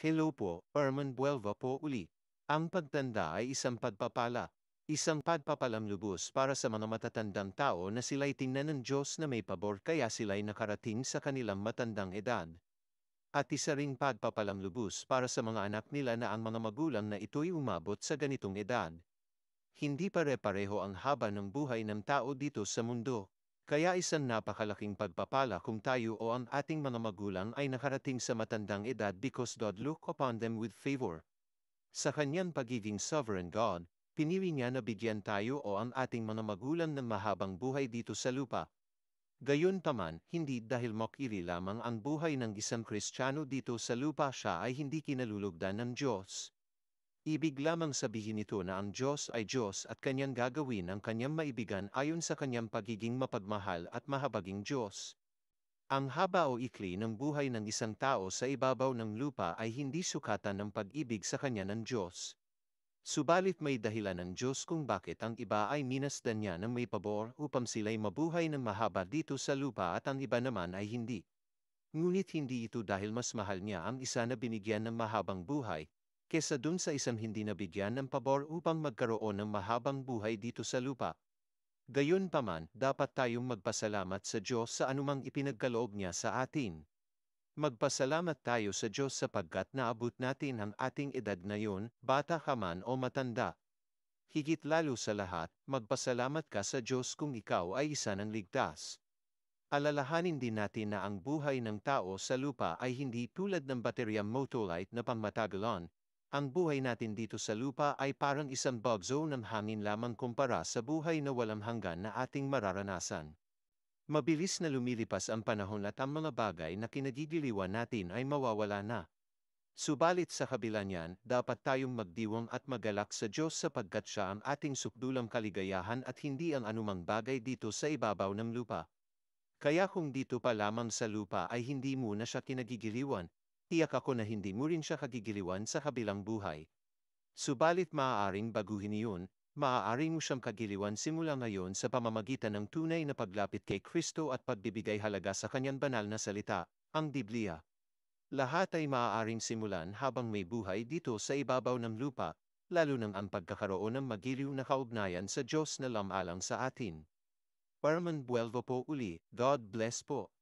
Hello po, Herman Buelva po uli. Ang pagtanda ay isang pagpapala. Isang pagpapalang lubos para sa mga matatandang tao na sila'y tingnan ng Diyos na may pabor kaya sila'y nakarating sa kanilang matandang edad. At isa ring pagpapalang lubos para sa mga anak nila na ang mga magulang na ito'y umabot sa ganitong edad. Hindi pare-pareho ang haba ng buhay ng tao dito sa mundo. Kaya isang napakalaking pagpapala kung tayo o ang ating mga magulang ay nakarating sa matandang edad because God look upon them with favor. Sa kanyang pagiging sovereign God, pinili niya na bigyan tayo o ang ating mga magulang ng mahabang buhay dito sa lupa. Gayunpaman, hindi dahil mokiri lamang ang buhay ng isang Kristiyano dito sa lupa siya ay hindi kinalulugdan ng Diyos. Ibig lamang sabihin nito na ang Diyos ay Diyos at kanyang gagawin ang kanyang maibigan ayon sa kanyang pagiging mapagmahal at mahabaging Diyos. Ang haba o ikli ng buhay ng isang tao sa ibabaw ng lupa ay hindi sukatan ng pag-ibig sa kanya ng Diyos. Subalit may dahilan ng Diyos kung bakit ang iba ay minasdan niya ng may pabor upang sila'y mabuhay ng mahaba dito sa lupa at ang iba naman ay hindi. Ngunit hindi ito dahil mas mahal niya ang isa na binigyan ng mahabang buhay, kesa dun sa isang hindi nabigyan ng pabor upang magkaroon ng mahabang buhay dito sa lupa. Gayunpaman, dapat tayong magpasalamat sa Diyos sa anumang ipinagkaloob niya sa atin. Magpasalamat tayo sa Diyos sapagkat naabot natin ang ating edad ngayon, bata ka man o matanda. Higit lalo sa lahat, magpasalamat ka sa Diyos kung ikaw ay isa ng ligtas. Alalahanin din natin na ang buhay ng tao sa lupa ay hindi tulad ng bateryang Motolite na pangmatagalan. Ang buhay natin dito sa lupa ay parang isang bugzo ng hangin lamang kumpara sa buhay na walang hanggan na ating mararanasan. Mabilis na lumilipas ang panahon at ang mga bagay na kinagigiliwan natin ay mawawala na. Subalit sa kabila niyan, dapat tayong magdiwang at magalak sa Diyos sapagkat siya ang ating sukdulang kaligayahan at hindi ang anumang bagay dito sa ibabaw ng lupa. Kaya kung dito pa lamang sa lupa ay hindi mo na siya kinagigiliwan, tiyak ako na hindi mo rin siya kagigiliwan sa kabilang buhay. Subalit maaaring baguhin iyon, maaari mo siyang kagiliwan simula ngayon sa pamamagitan ng tunay na paglapit kay Kristo at pagbibigay halaga sa kanyang banal na salita, ang Biblia. Lahat ay maaaring simulan habang may buhay dito sa ibabaw ng lupa, lalo nang ang pagkakaroon ng magiliw na kaugnayan sa Diyos na lamalang sa atin. Herman Buelva po uli, God bless po.